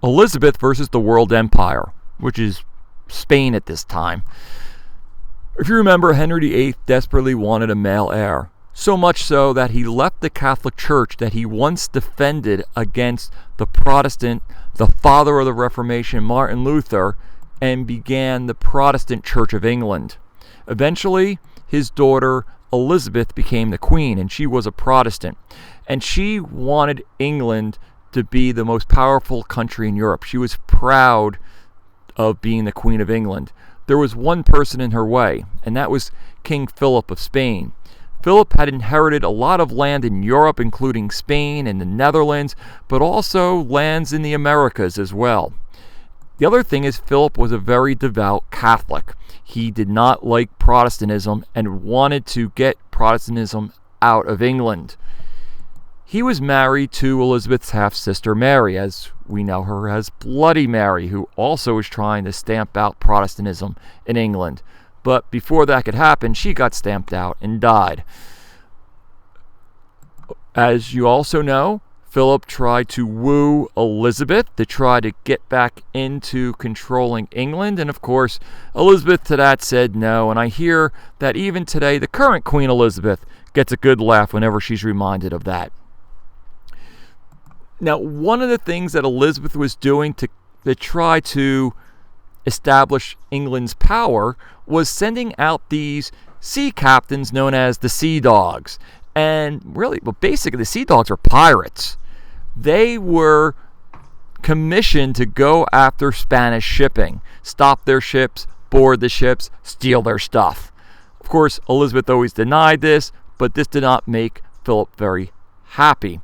Elizabeth versus the World Empire, which is Spain at this time. If you remember, Henry VIII desperately wanted a male heir, so much so that he left the Catholic Church that he once defended against the Protestant, the father of the Reformation, Martin Luther, and began the Protestant Church of England. Eventually, his daughter Elizabeth became the queen, and she was a Protestant. And she wanted England to be the most powerful country in Europe. She was proud of being the Queen of England. There was one person in her way, and that was King Philip of Spain. Philip had inherited a lot of land in Europe, including Spain and the Netherlands, but also lands in the Americas as well. The other thing is Philip was a very devout Catholic. He did not like Protestantism and wanted to get Protestantism out of England. He was married to Elizabeth's half-sister Mary, as we know her as Bloody Mary, who also was trying to stamp out Protestantism in England. But before that could happen, she got stamped out and died. As you also know, Philip tried to woo Elizabeth to try to get back into controlling England. And of course, Elizabeth to that said no. And I hear that even today, the current Queen Elizabeth gets a good laugh whenever she's reminded of that. Now, one of the things that Elizabeth was doing to try to establish England's power was sending out these sea captains known as the Sea Dogs. And really, well, basically, the Sea Dogs are pirates. They were commissioned to go after Spanish shipping, stop their ships, board the ships, steal their stuff. Of course, Elizabeth always denied this, but this did not make Philip very happy.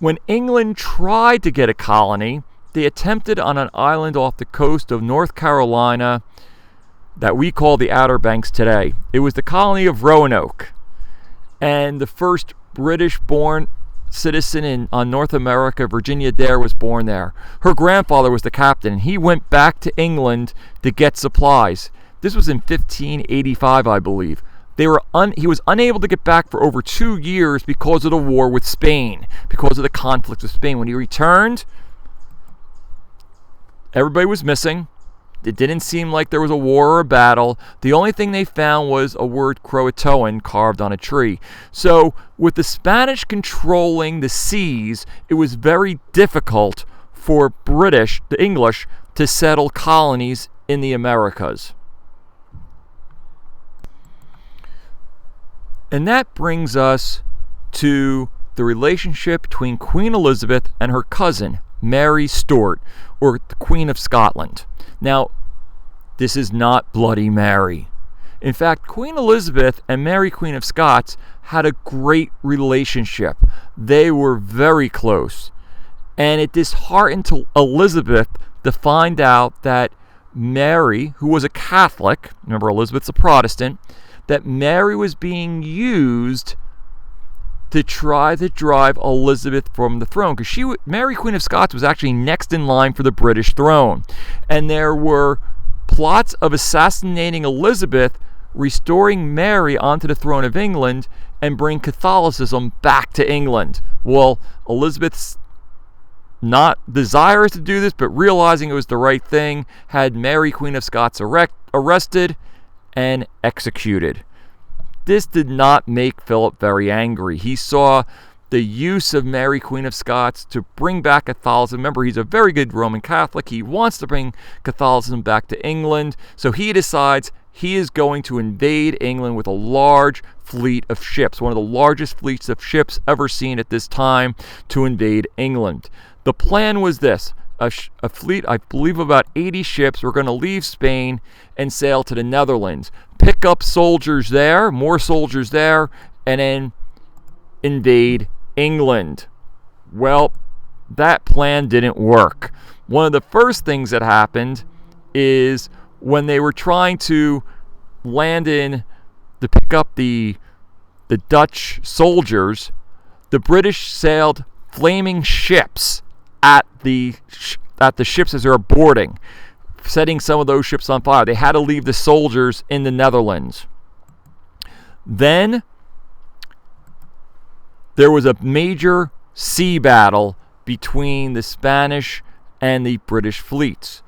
When England tried to get a colony, they attempted on an island off the coast of North Carolina that we call the Outer Banks today. It was the colony of Roanoke. And the first British-born citizen on North America, Virginia Dare, was born there. Her grandfather was the captain, and he went back to England to get supplies. This was in 1585, I believe. He was unable to get back for over 2 years because of the war with Spain, because of the conflict with Spain. When he returned, everybody was missing. It didn't seem like there was a war or a battle. The only thing they found was a word Croatoan carved on a tree. So with the Spanish controlling the seas, it was very difficult for the English, to settle colonies in the Americas. And that brings us to the relationship between Queen Elizabeth and her cousin, Mary Stuart, or the Queen of Scotland. Now, this is not Bloody Mary. In fact, Queen Elizabeth and Mary, Queen of Scots, had a great relationship. They were very close. And it disheartened Elizabeth to find out that Mary, who was a Catholic, remember Elizabeth's a Protestant, that Mary was being used to try to drive Elizabeth from the throne, because Mary, Queen of Scots, was actually next in line for the British throne. And there were plots of assassinating Elizabeth, restoring Mary onto the throne of England, and bring Catholicism back to England. Well, Elizabeth's not desirous to do this, but realizing it was the right thing, had Mary, Queen of Scots, arrested and executed. This did not make Philip very angry. He saw the use of Mary, Queen of Scots, to bring back Catholicism. Remember, he's a very good Roman Catholic. He wants to bring Catholicism back to England. So he decides he is going to invade England with a large fleet of ships, one of the largest fleets of ships ever seen at this time, to invade England. The plan was this. A fleet, I believe about 80 ships, were going to leave Spain and sail to the Netherlands, pick up soldiers there, more soldiers there, and then invade England. Well, that plan didn't work. One of the first things that happened is when they were trying to land in to pick up the Dutch soldiers, the British sailed flaming ships at the ships as they were boarding, setting some of those ships on fire. They had to leave the soldiers in the Netherlands. Then there was a major sea battle between the Spanish and the British fleets.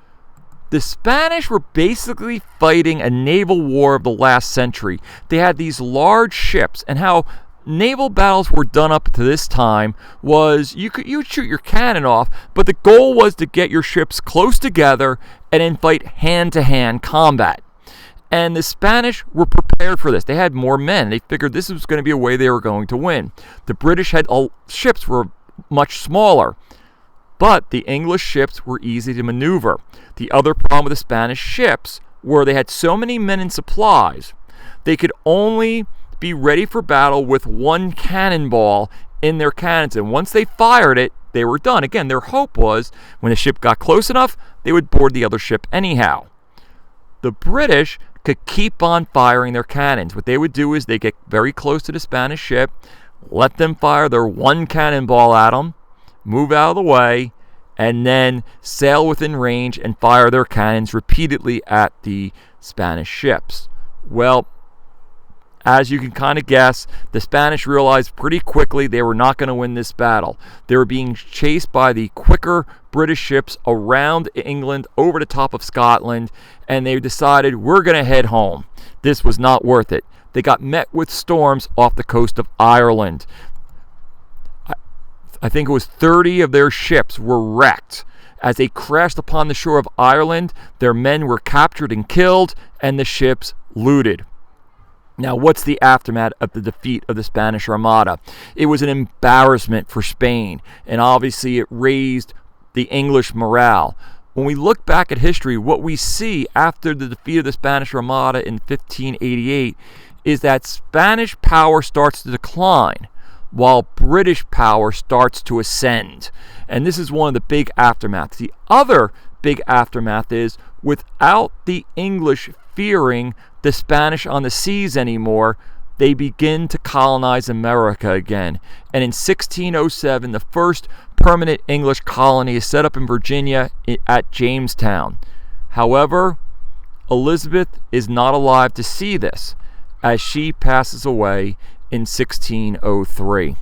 The Spanish were basically fighting a naval war of the last century. They had these large ships, and how naval battles were done up to this time was you'd shoot your cannon off, but the goal was to get your ships close together and then fight hand-to-hand combat. And the Spanish were prepared for this. They had more men. They figured this was going to be a way they were going to win. The British ships were much smaller, but the English ships were easy to maneuver. The other problem with the Spanish ships were they had so many men and supplies, they could only be ready for battle with one cannonball in their cannons. And once they fired it, they were done. Again, their hope was when the ship got close enough, they would board the other ship anyhow. The British could keep on firing their cannons. What they would do is they get very close to the Spanish ship, let them fire their one cannonball at them, move out of the way, and then sail within range and fire their cannons repeatedly at the Spanish ships. Well, as you can kind of guess, the Spanish realized pretty quickly they were not going to win this battle. They were being chased by the quicker British ships around England, over the top of Scotland, and they decided, we're going to head home. This was not worth it. They got met with storms off the coast of Ireland. I think it was 30 of their ships were wrecked. As they crashed upon the shore of Ireland, their men were captured and killed, and the ships looted. Now, what's the aftermath of the defeat of the Spanish Armada? It was an embarrassment for Spain, and obviously it raised the English morale. When we look back at history, what we see after the defeat of the Spanish Armada in 1588 is that Spanish power starts to decline, while British power starts to ascend. And this is one of the big aftermaths. The other big aftermath is, without the English fearing the Spanish on the seas anymore, they begin to colonize America again. And in 1607, the first permanent English colony is set up in Virginia at Jamestown. However, Elizabeth is not alive to see this, as she passes away in 1603.